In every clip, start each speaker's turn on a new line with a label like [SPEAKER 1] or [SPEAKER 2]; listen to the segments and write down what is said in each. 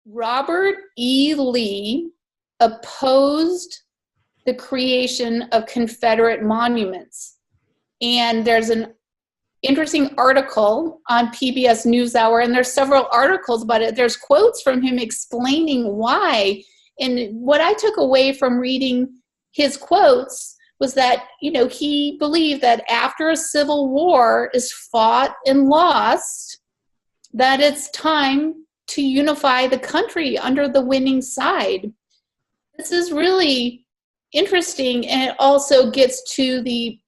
[SPEAKER 1] Robert E. Lee opposed the creation of Confederate monuments. And there's an interesting article on PBS NewsHour, and there's several articles about it. There's quotes from him explaining why. And what I took away from reading his quotes was that, he believed that after a civil war is fought and lost, that it's time to unify the country under the winning side. This is really interesting, and it also gets to the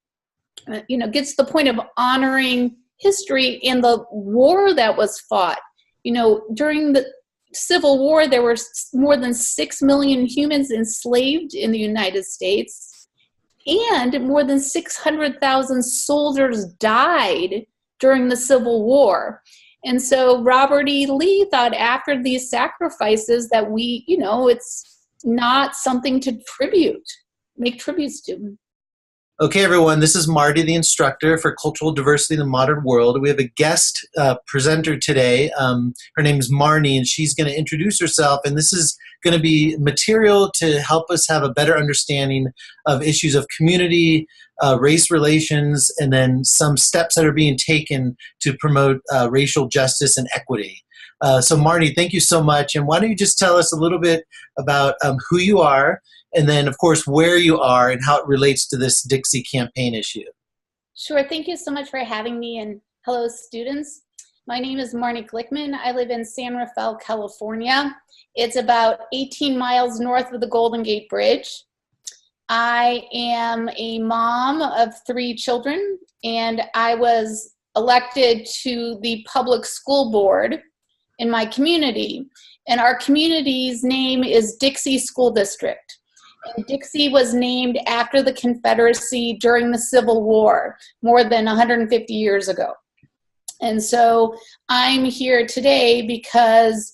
[SPEAKER 1] point of honoring history and the war that was fought. During the Civil War, there were more than 6 million humans enslaved in the United States, and more than 600,000 soldiers died during the Civil War. And so Robert E. Lee thought after these sacrifices that it's not something to make tributes to.
[SPEAKER 2] Okay, everyone, this is Marty, the instructor for Cultural Diversity in the Modern World. We have a guest presenter today. Her name is Marnie, and she's going to introduce herself, and this is going to be material to help us have a better understanding of issues of community, race relations, and then some steps that are being taken to promote racial justice and equity. So Marnie, thank you so much, and why don't you just tell us a little bit about who you are, and then, of course, where you are and how it relates to this Dixie campaign issue.
[SPEAKER 1] Sure. Thank you so much for having me, and hello, students. My name is Marnie Glickman. I live in San Rafael, California. It's about 18 miles north of the Golden Gate Bridge. I am a mom of 3 children, and I was elected to the public school board in my community. And our community's name is Dixie School District. And Dixie was named after the Confederacy during the Civil War, more than 150 years ago. And so I'm here today because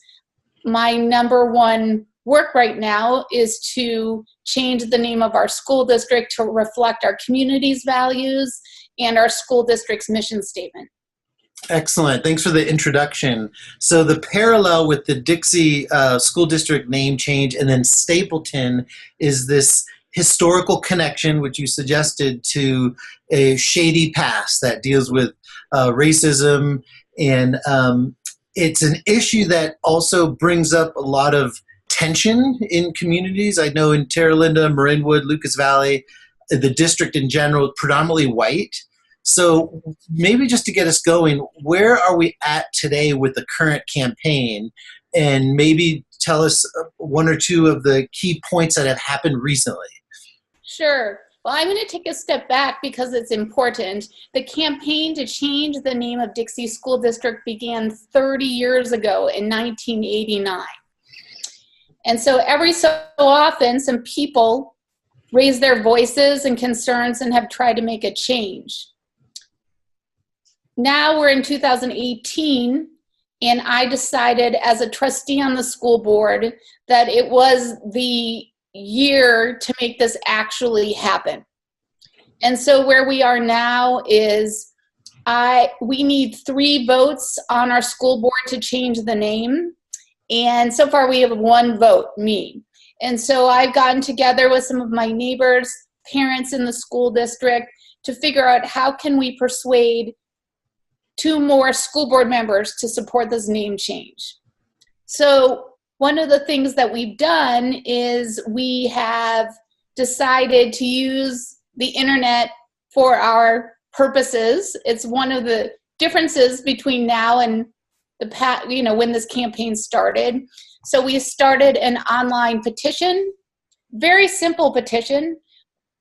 [SPEAKER 1] my number one work right now is to change the name of our school district to reflect our community's values and our school district's mission statement.
[SPEAKER 2] Excellent. Thanks for the introduction. So the parallel with the Dixie school district name change and then Stapleton is this historical connection, which you suggested, to a shady past that deals with racism. And it's an issue that also brings up a lot of tension in communities. I know in Terra Linda, Marinwood, Lucas Valley, the district in general, predominantly white. So maybe just to get us going, where are we at today with the current campaign? And maybe tell us 1 or 2 of the key points that have happened recently.
[SPEAKER 1] Sure. Well, I'm going to take a step back because it's important. The campaign to change the name of Dixie School District began 30 years ago in 1989. And so every so often, some people raise their voices and concerns and have tried to make a change. Now we're in 2018, and I decided as a trustee on the school board that it was the year to make this actually happen. And so where we are now is we need 3 votes on our school board to change the name. And so far we have 1 vote, me. And so I've gotten together with some of my neighbors, parents in the school district, to figure out how can we persuade 2 more school board members to support this name change. So one of the things that we've done is we have decided to use the internet for our purposes. It's one of the differences between now and when this campaign started. So we started an online petition, very simple petition.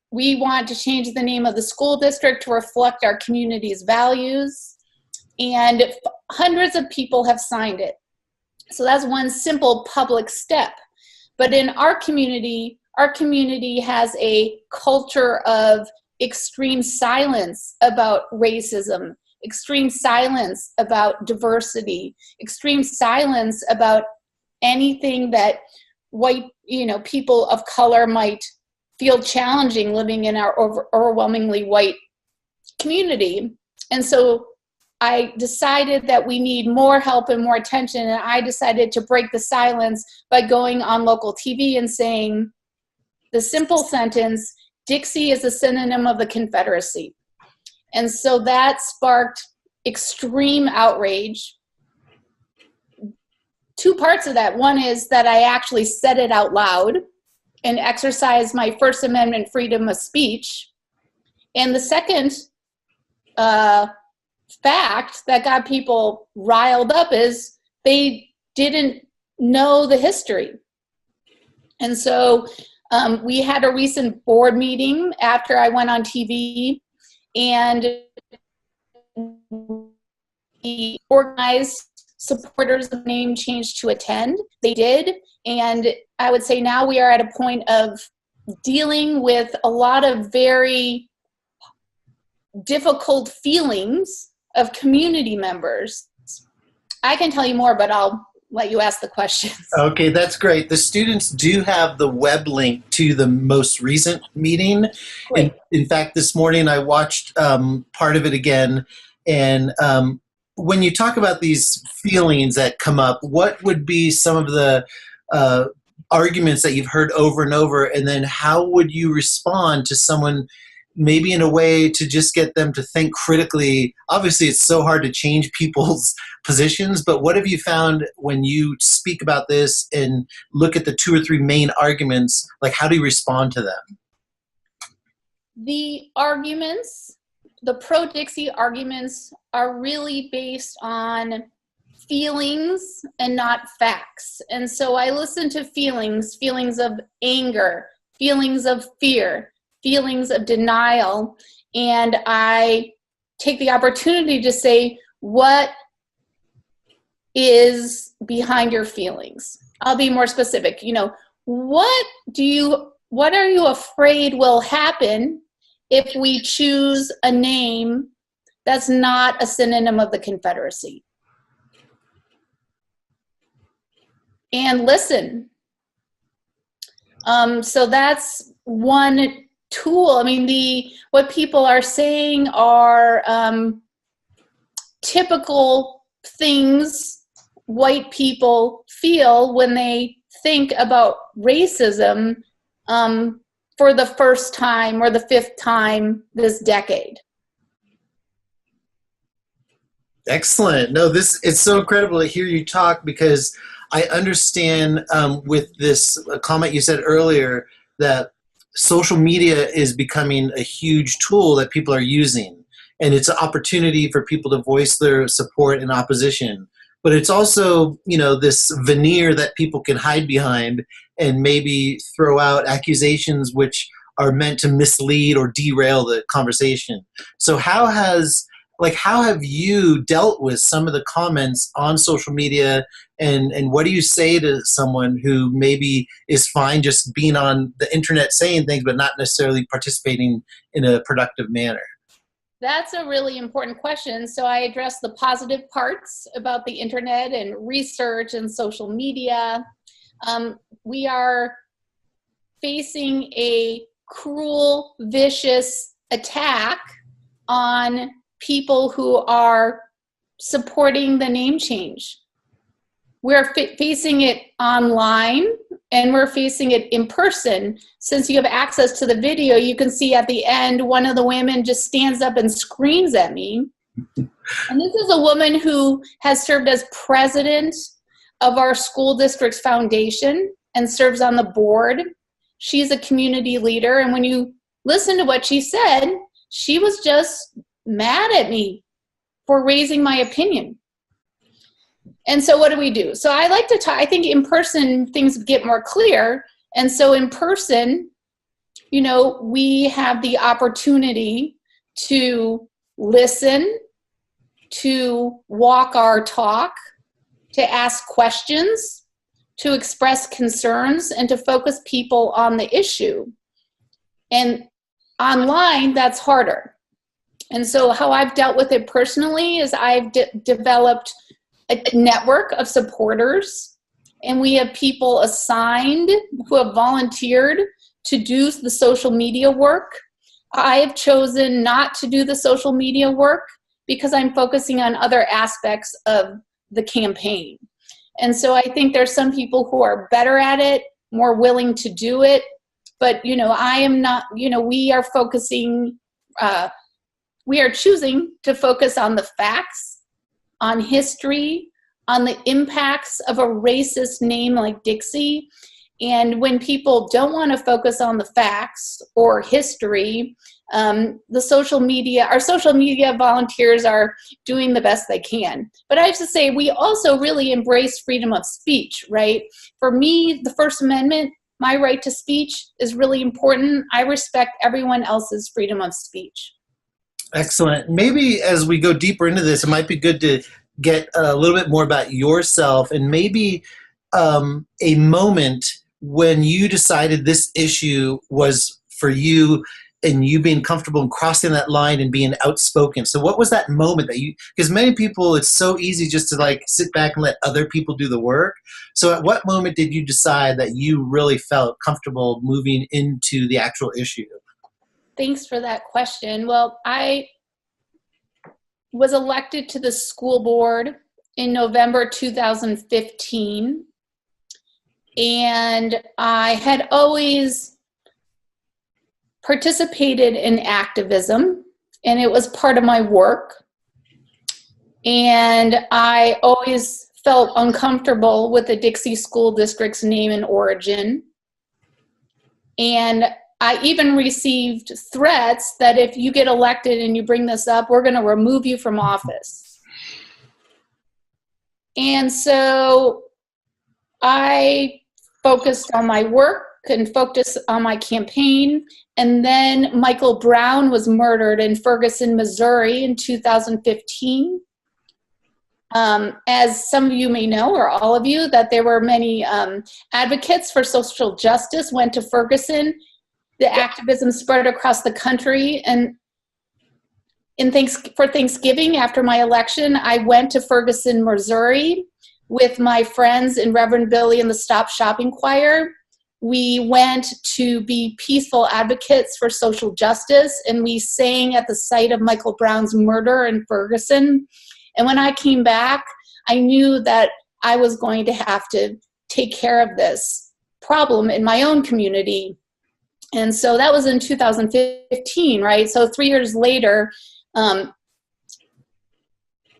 [SPEAKER 1] We want to change the name of the school district to reflect our community's values. And hundreds of people have signed it. So that's one simple public step. But in our community has a culture of extreme silence about racism, extreme silence about diversity, extreme silence about anything that white, people of color might feel challenging living in our overwhelmingly white community. And so I decided that we need more help and more attention, and I decided to break the silence by going on local TV and saying the simple sentence, Dixie is a synonym of the Confederacy. And so that sparked extreme outrage. Two parts of that. One is that I actually said it out loud and exercised my First Amendment freedom of speech. And the second fact that got people riled up is they didn't know the history. And so we had a recent board meeting after I went on TV, and we organized supporters of name change to attend. They did, and I would say now we are at a point of dealing with a lot of very difficult feelings of community members. I can tell you more, but I'll let you ask the questions.
[SPEAKER 2] Okay, that's great. The students do have the web link to the most recent meeting. In fact, this morning I watched part of it again. And when you talk about these feelings that come up, what would be some of the arguments that you've heard over and over? And then how would you respond to someone maybe in a way to just get them to think critically? Obviously, it's so hard to change people's positions, but what have you found when you speak about this and look at the 2 or 3 main arguments? Like, how do you respond to them?
[SPEAKER 1] The arguments, the pro-Dixie arguments, are really based on feelings and not facts. And so I listen to feelings of anger, feelings of fear, feelings of denial, and I take the opportunity to say, what is behind your feelings? I'll be more specific. What are you afraid will happen if we choose a name that's not a synonym of the Confederacy? And listen. So that's one tool. I mean, what people are saying are typical things white people feel when they think about racism for the first time or the 5th time this decade.
[SPEAKER 2] Excellent. No, it's so incredible to hear you talk, because I understand with this comment you said earlier that social media is becoming a huge tool that people are using, and it's an opportunity for people to voice their support and opposition. But it's also, this veneer that people can hide behind and maybe throw out accusations which are meant to mislead or derail the conversation. So how have you dealt with some of the comments on social media, and what do you say to someone who maybe is fine just being on the internet saying things but not necessarily participating in a productive manner?
[SPEAKER 1] That's a really important question. So I address the positive parts about the internet and research and social media. We are facing a cruel, vicious attack on people who are supporting the name change. We're facing it online, and we're facing it in person. Since you have access to the video, you can see at the end, one of the women just stands up and screams at me. And this is a woman who has served as president of our school district's foundation and serves on the board. She's a community leader, and when you listen to what she said, she was just mad at me for raising my opinion. And so what do we do? So I like to talk, I think in person things get more clear. And so in person, we have the opportunity to listen, to walk our talk, to ask questions, to express concerns, and to focus people on the issue. And online, that's harder. And so how I've dealt with it personally is I've developed a network of supporters, and we have people assigned who have volunteered to do the social media work. I have chosen not to do the social media work because I'm focusing on other aspects of the campaign. And so I think there's some people who are better at it, more willing to do it. But, I am not, we are focusing, we are choosing to focus on the facts, on history, on the impacts of a racist name like Dixie. And when people don't want to focus on the facts or history, our social media volunteers are doing the best they can. But I have to say, we also really embrace freedom of speech, right? For me, the First Amendment, my right to speech is really important. I respect everyone else's freedom of speech.
[SPEAKER 2] Excellent. Maybe as we go deeper into this, it might be good to get a little bit more about yourself and maybe a moment when you decided this issue was for you and you being comfortable and crossing that line and being outspoken. So what was that moment that because many people, it's so easy just to like sit back and let other people do the work. So at what moment did you decide that you really felt comfortable moving into the actual issue?
[SPEAKER 1] Thanks for that question. Well, I was elected to the school board in November 2015. And I had always participated in activism, and it was part of my work. And I always felt uncomfortable with the Dixie School District's name and origin. And I even received threats that if you get elected and you bring this up, we're going to remove you from office. And so I focused on my work and focused on my campaign. And then Michael Brown was murdered in Ferguson, Missouri in 2015. As some of you may know, or all of you, that there were many advocates for social justice went to Ferguson. The activism spread across the country. And for Thanksgiving, after my election, I went to Ferguson, Missouri, with my friends in Reverend Billy and the Stop Shopping Choir. We went to be peaceful advocates for social justice, and we sang at the site of Michael Brown's murder in Ferguson. And when I came back, I knew that I was going to have to take care of this problem in my own community. And so that was in 2015, right? So 3 years later,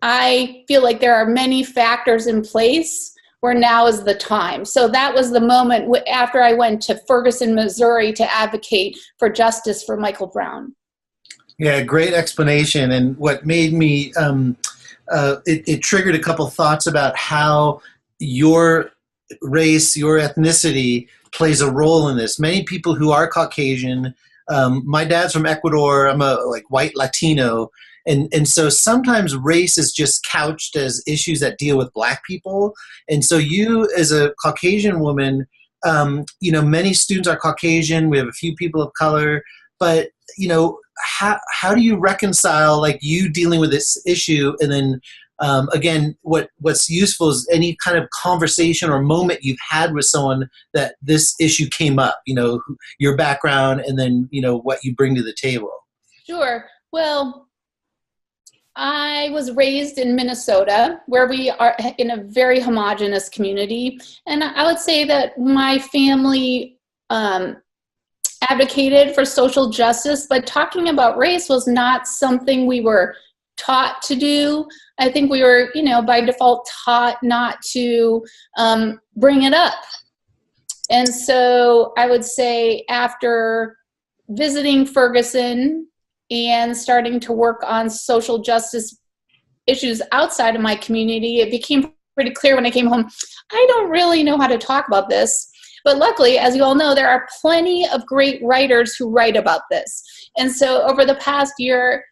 [SPEAKER 1] I feel like there are many factors in place where now is the time. So that was the moment after I went to Ferguson, Missouri to advocate for justice for Michael Brown.
[SPEAKER 2] Yeah, great explanation. And what made me, it triggered a couple thoughts about how your race, your ethnicity plays a role in this. Many people who are Caucasian, my dad's from Ecuador, I'm a white Latino, and so sometimes race is just couched as issues that deal with Black people. And so you, as a Caucasian woman, many students are Caucasian. We have a few people of color, but how do you reconcile you dealing with this issue, and then again, what's useful is any kind of conversation or moment you've had with someone that this issue came up, your background, and then what you bring to the table.
[SPEAKER 1] Sure. Well, I was raised in Minnesota, where we are in a very homogenous community. And I would say that my family advocated for social justice, but talking about race was not something we were taught to do. I think we were, by default taught not to bring it up. And so I would say after visiting Ferguson and starting to work on social justice issues outside of my community, it became pretty clear when I came home, I don't really know how to talk about this. But luckily, as you all know, there are plenty of great writers who write about this. And so over the past year,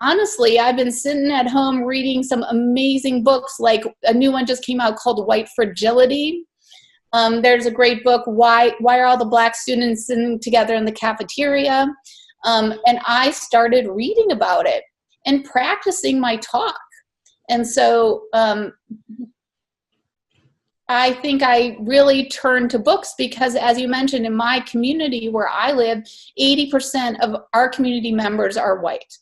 [SPEAKER 1] honestly, I've been sitting at home reading some amazing books, like a new one just came out called White Fragility. There's a great book, Why Are All the Black Students Sitting Together in the Cafeteria? And I started reading about it and practicing my talk. And so I think I really turned to books because, as you mentioned, in my community where I live, 80% of our community members are white.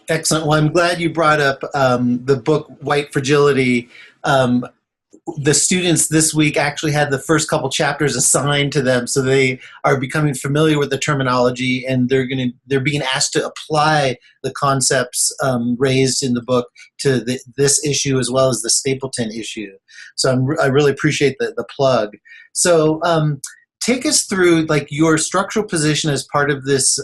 [SPEAKER 2] Excellent. Well, I'm glad you brought up the book White Fragility. Um, the students this week actually had the first couple chapters assigned to them, so they are becoming familiar with the terminology, and they're being asked to apply the concepts raised in the book to this issue as well as the Stapleton issue. So I really appreciate the plug. So take us through like your structural position as part of this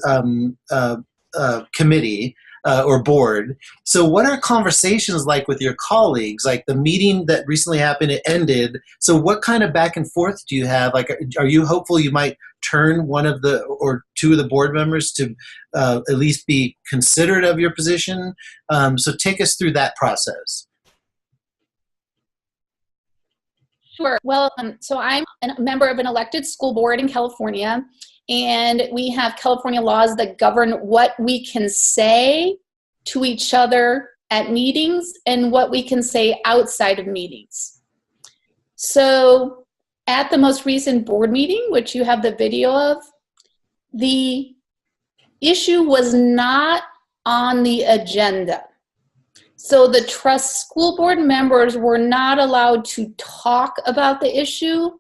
[SPEAKER 2] committee. Or board. So what are conversations like with your colleagues? Like the meeting that recently happened, it ended. So what kind of back and forth do you have? Like, are you hopeful you might turn one of the or two of the board members to at least be considerate of your position? So take us through that process.
[SPEAKER 1] Sure. Well, so I'm a member of an elected school board in California, and we have California laws that govern what we can say to each other at meetings and what we can say outside of meetings. So at the most recent board meeting, which you have the video of, the issue was not on the agenda. So the trust school board members were not allowed to talk about the issue,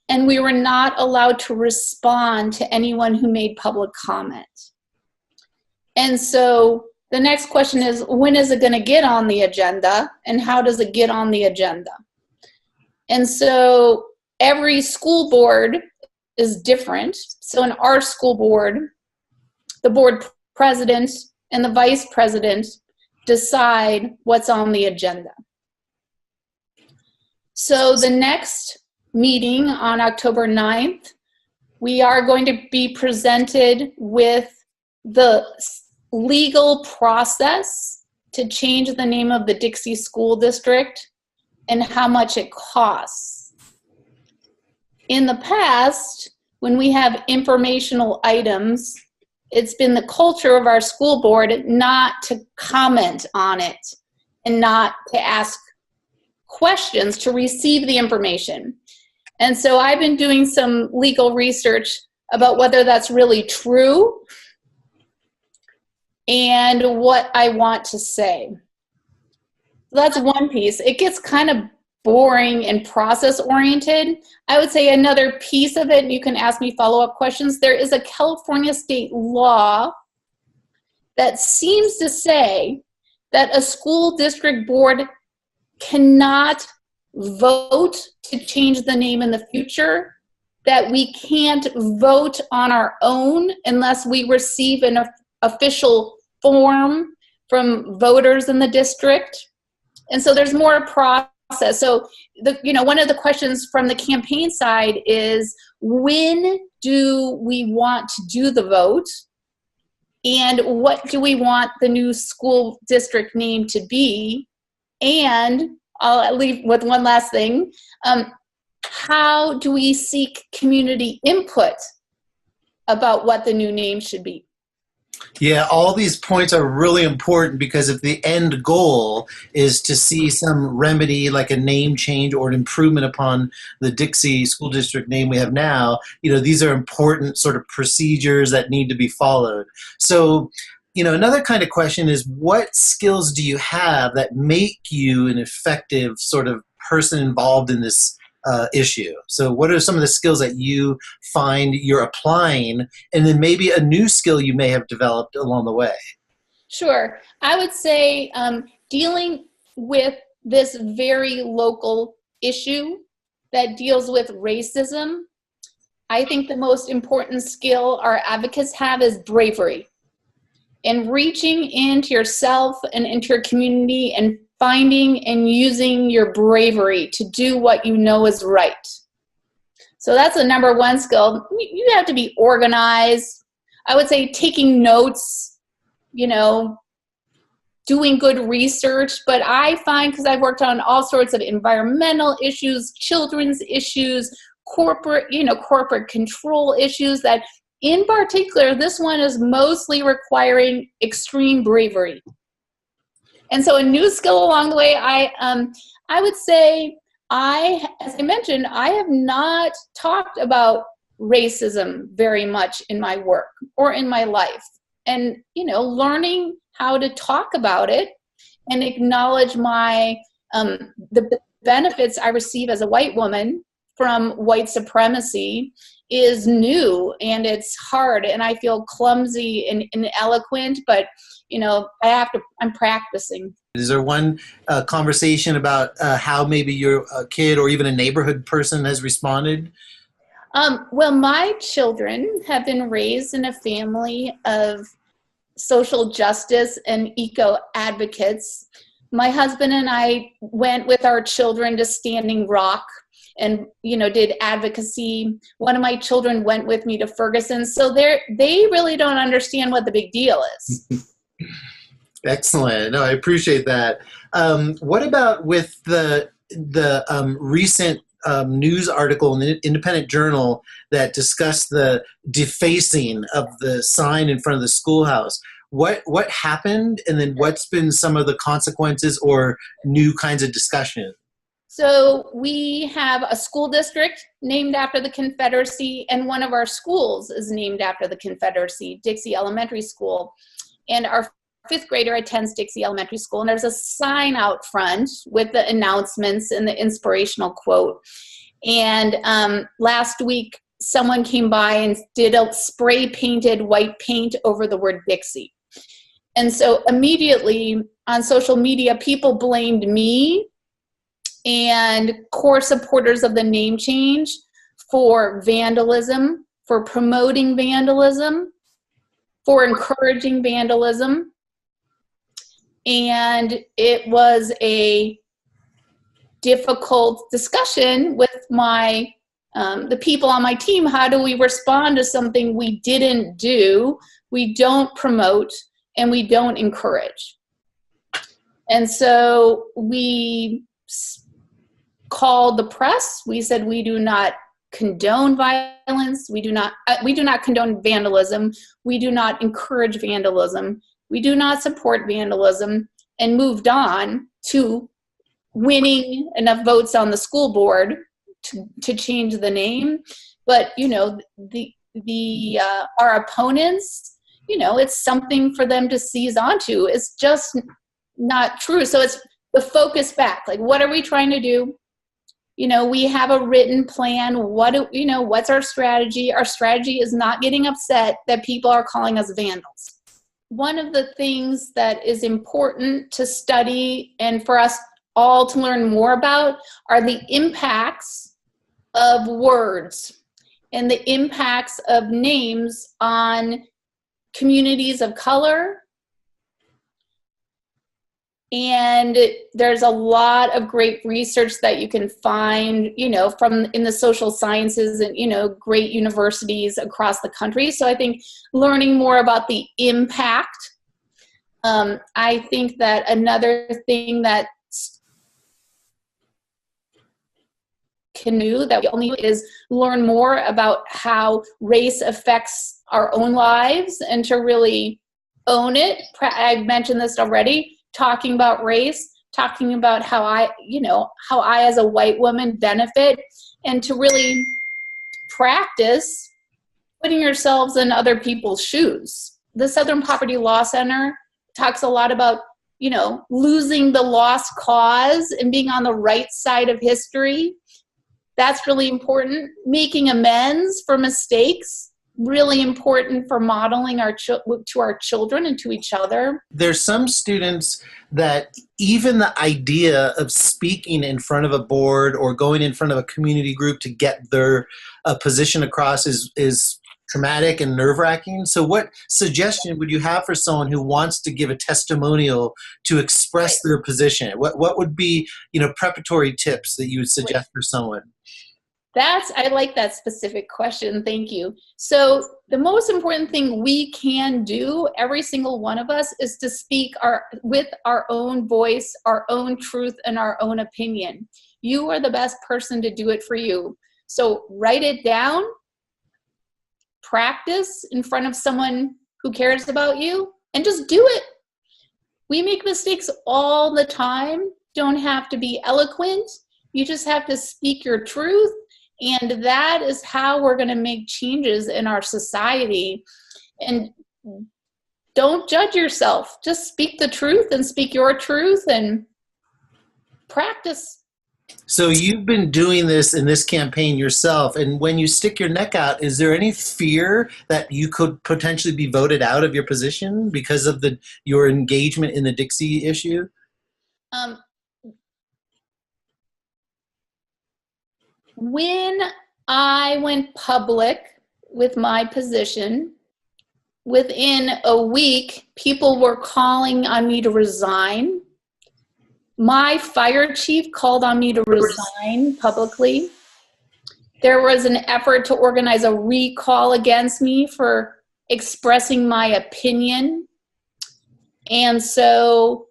[SPEAKER 1] and we were not allowed to respond to anyone who made public comment. And so the next question is, when is it going to get on the agenda, and how does it get on the agenda? And so every school board is different. So in our school board, the board president and the vice president decide what's on the agenda. So the next meeting on October 9th, we are going to be presented with the legal process to change the name of the Dixie School District and how much it costs. In the past, when we have informational items, it's been the culture of our school board not to comment on it and not to ask questions, to receive the information. And so I've been doing some legal research about whether that's really true and what I want to say. That's one piece. It gets kind of boring and process oriented. I would say another piece of it, and you can ask me follow-up questions, there is a California state law that seems to say that a school district board cannot vote to change the name in the future, that we can't vote on our own unless we receive an official form from voters in the district. And so there's more process. So one of the questions from the campaign side is, when do we want to do the vote? And what do we want the new school district name to be? And I'll leave with one last thing. How do we seek community input about what the new name should be?
[SPEAKER 2] Yeah, all these points are really important, because if the end goal is to see some remedy like a name change or an improvement upon the Dixie School District name we have now, these are important sort of procedures that need to be followed. So, another kind of question is, what skills do you have that make you an effective sort of person involved in this issue? So what are some of the skills that you find you're applying, and then maybe a new skill you may have developed along the way?
[SPEAKER 1] Sure. I would say dealing with this very local issue that deals with racism, I think the most important skill our advocates have is bravery. And reaching into yourself and into your community and finding and using your bravery to do what you know is right. So that's the number one skill. You have to be organized. I would say taking notes, doing good research. But I find, because I've worked on all sorts of environmental issues, children's issues, corporate control issues, that in particular, this one is mostly requiring extreme bravery. And so a new skill along the way, I would say, as I mentioned, I have not talked about racism very much in my work or in my life. And, learning how to talk about it and acknowledge my the benefits I receive as a white woman from white supremacy is new, and it's hard, and I feel clumsy and ineloquent, but I'm practicing.
[SPEAKER 2] Is there one conversation about how maybe your kid or even a neighborhood person has responded?
[SPEAKER 1] Well, my children have been raised in a family of social justice and eco advocates. My husband and I went with our children to Standing Rock and did advocacy. One of my children went with me to Ferguson, so they really don't understand what the big deal is.
[SPEAKER 2] Excellent. No, I appreciate that. What about with the recent news article in the Independent Journal that discussed the defacing of the sign in front of the schoolhouse? What happened, and then what's been some of the consequences or new kinds of discussion?
[SPEAKER 1] So we have a school district named after the Confederacy, and one of our schools is named after the Confederacy, Dixie Elementary School. And our fifth grader attends Dixie Elementary School, and there's a sign out front with the announcements and the inspirational quote. And last week, someone came by and did a spray painted white paint over the word Dixie. And so immediately on social media, people blamed me and core supporters of the name change for vandalism, for promoting vandalism, for encouraging vandalism. And it was a difficult discussion with the people on my team. How do we respond to something we didn't do, we don't promote, and we don't encourage? And so we called the press. We said we do not condone violence. We do not condone vandalism. We do not encourage vandalism. We do not support vandalism, and moved on to winning enough votes on the school board to change the name. But our opponents, it's something for them to seize onto. It's just not true. So it's the focus back. Like, what are we trying to do? We have a written plan. What's our strategy? Our strategy is not getting upset that people are calling us vandals. One of the things that is important to study and for us all to learn more about are the impacts of words and the impacts of names on communities of color. And there's a lot of great research that you can find, from in the social sciences and, great universities across the country. So I think learning more about the impact. I think that another thing that can do that we only is learn more about how race affects our own lives and to really own it. I mentioned this already. Talking about race, talking about how I as a white woman benefit, and to really practice putting yourselves in other people's shoes. The Southern Poverty Law Center talks a lot about, losing the lost cause and being on the right side of history. That's really important. Making amends for mistakes, really important for modeling to our children and to each other.
[SPEAKER 2] There's some students that even the idea of speaking in front of a board or going in front of a community group to get their position across is traumatic and nerve-wracking. So what suggestion would you have for someone who wants to give a testimonial to express their position? What would be, preparatory tips that you would suggest for someone?
[SPEAKER 1] I like that specific question. Thank you. So the most important thing we can do, every single one of us, is to speak with our own voice, our own truth, and our own opinion. You are the best person to do it for you. So write it down, practice in front of someone who cares about you, and just do it. We make mistakes all the time. Don't have to be eloquent. You just have to speak your truth. And that is how we're going to make changes in our society. And don't judge yourself. Just speak the truth and speak your truth and practice.
[SPEAKER 2] So you've been doing this in this campaign yourself, and when you stick your neck out, is there any fear that you could potentially be voted out of your position because of your engagement in the Dixie issue?
[SPEAKER 1] When I went public with my position, within a week, people were calling on me to resign. My fire chief called on me to resign publicly. There was an effort to organize a recall against me for expressing my opinion. And so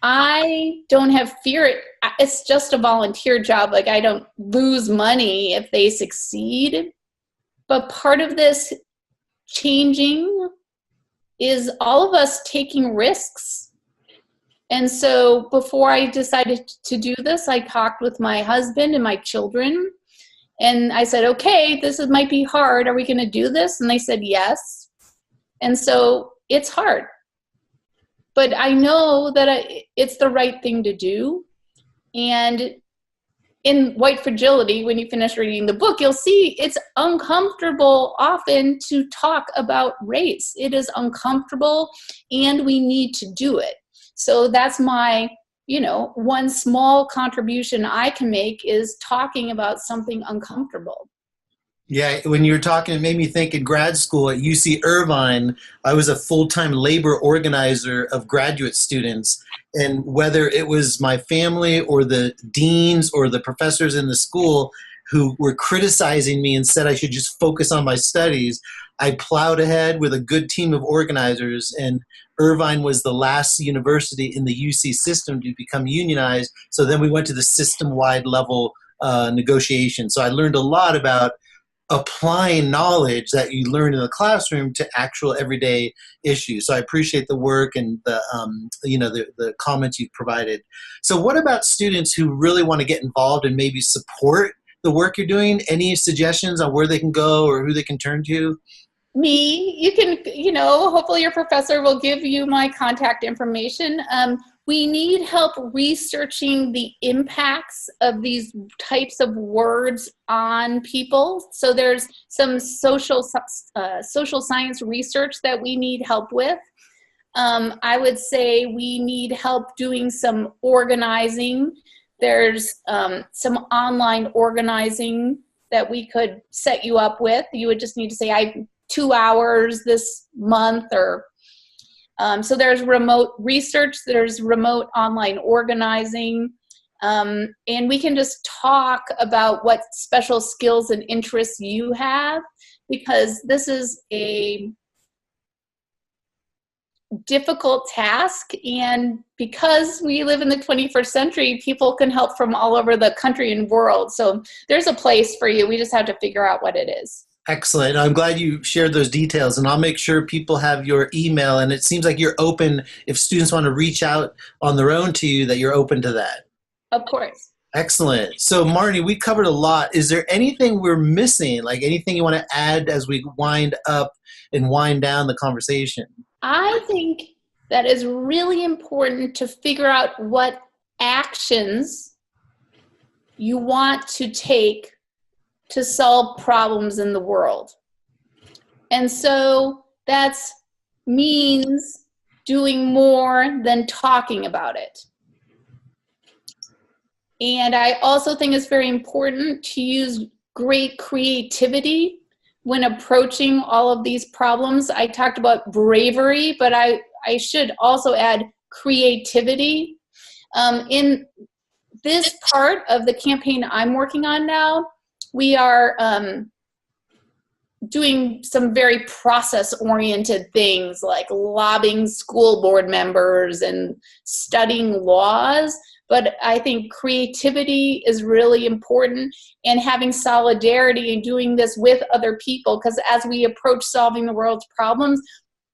[SPEAKER 1] I don't have fear. It's just a volunteer job. Like, I don't lose money if they succeed. But part of this changing is all of us taking risks. And so before I decided to do this, I talked with my husband and my children. And I said, okay, might be hard. Are we going to do this? And they said, yes. And so it's hard. But I know that it's the right thing to do. And in White Fragility, when you finish reading the book, you'll see it's uncomfortable often to talk about race. It is uncomfortable, and we need to do it. So that's my, one small contribution I can make is talking about something uncomfortable.
[SPEAKER 2] Yeah, when you were talking, it made me think in grad school at UC Irvine, I was a full-time labor organizer of graduate students. And whether it was my family or the deans or the professors in the school who were criticizing me and said I should just focus on my studies, I plowed ahead with a good team of organizers, and Irvine was the last university in the UC system to become unionized. So then we went to the system-wide level negotiation. So I learned a lot about applying knowledge that you learn in the classroom to actual everyday issues. So I appreciate the work and the comments you've provided. So what about students who really want to get involved and maybe support the work you're doing? Any suggestions on where they can go or who they can turn to?
[SPEAKER 1] Me, you can, hopefully your professor will give you my contact information. We need help researching the impacts of these types of words on people. So there's some social science research that we need help with. I would say we need help doing some organizing. There's some online organizing that we could set you up with. You would just need to say, I have 2 hours this month, or so there's remote research, there's remote online organizing, and we can just talk about what special skills and interests you have, because this is a difficult task, and because we live in the 21st century, people can help from all over the country and world. So there's a place for you. We just have to figure out what it is.
[SPEAKER 2] Excellent. I'm glad you shared those details, and I'll make sure people have your email. And it seems like you're open, if students want to reach out on their own to you, that you're open to that.
[SPEAKER 1] Of course.
[SPEAKER 2] Excellent. So Marnie, we covered a lot. Is there anything we're missing, like anything you want to add as we wind up and wind down the conversation?
[SPEAKER 1] I think that is really important to figure out what actions you want to take to solve problems in the world. And so that means doing more than talking about it. And I also think it's very important to use great creativity when approaching all of these problems. I talked about bravery, but I should also add creativity. In this part of the campaign I'm working on now, we are doing some very process-oriented things like lobbying school board members and studying laws. But I think creativity is really important, and having solidarity and doing this with other people, because as we approach solving the world's problems,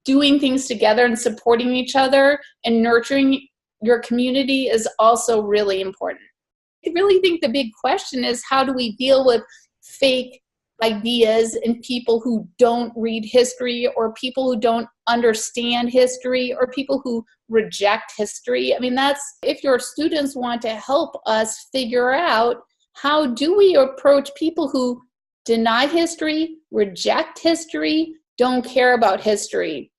[SPEAKER 1] doing things together and supporting each other and nurturing your community is also really important. I really think the big question is, how do we deal with fake ideas in people who don't read history, or people who don't understand history, or people who reject history. I mean, that's, if your students want to help us figure out how do we approach people who deny history, reject history, don't care about history.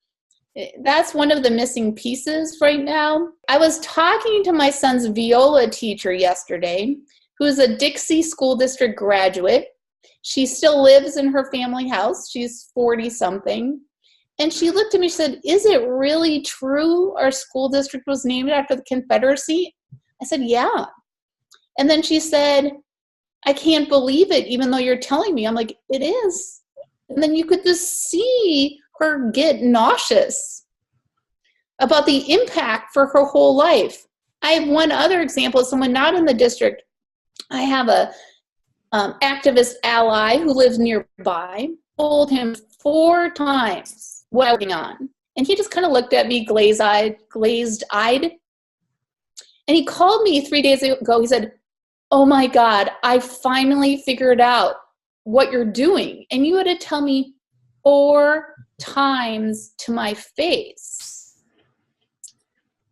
[SPEAKER 1] That's one of the missing pieces right now. I was talking to my son's viola teacher yesterday, who's a Dixie school district graduate. She still lives in her family house. She's 40-something. And she looked at me, she said, "Is it really true our school district was named after the Confederacy?" I said, "Yeah." And then she said, "I can't believe it, even though you're telling me." I'm like, "It is." And then you could just see her get nauseous about the impact for her whole life. I have one other example of someone not in the district. I have a activist ally who lives nearby. Told him 4 times what I was working on. And he just kind of looked at me glazed-eyed. And he called me 3 days ago. He said, "Oh my God, I finally figured out what you're doing. And you had to tell me 4 times to my face."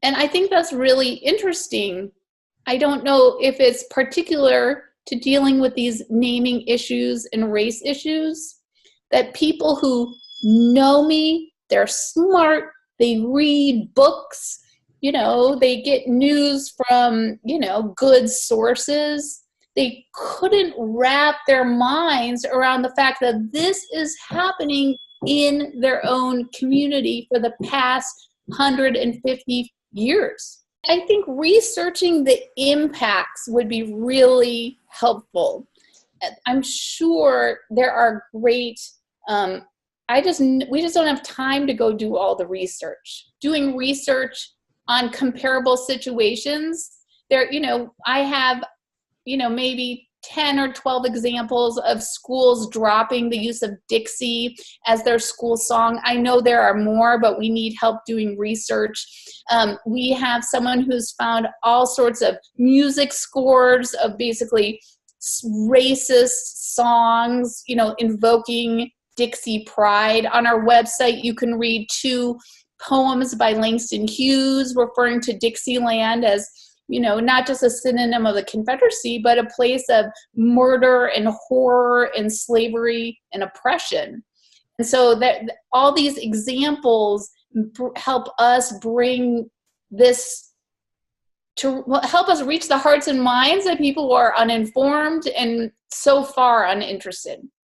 [SPEAKER 1] And I think that's really interesting. I don't know if it's particular to dealing with these naming issues and race issues, that people who know me, they're smart, they read books, they get news from, good sources. They couldn't wrap their minds around the fact that this is happening in their own community for the past 150 years. I think researching the impacts would be really helpful. I'm sure there are great, we just don't have time to go do all the research. Doing research on comparable situations, I have, maybe 10 or 12 examples of schools dropping the use of Dixie as their school song. I know there are more, but we need help doing research. We have someone who's found all sorts of music scores of basically racist songs, invoking Dixie pride. On our website, you can read 2 poems by Langston Hughes referring to Dixieland as, not just a synonym of the Confederacy, but a place of murder and horror and slavery and oppression. And so that all these examples help us bring this to help us reach the hearts and minds of people who are uninformed and so far uninterested.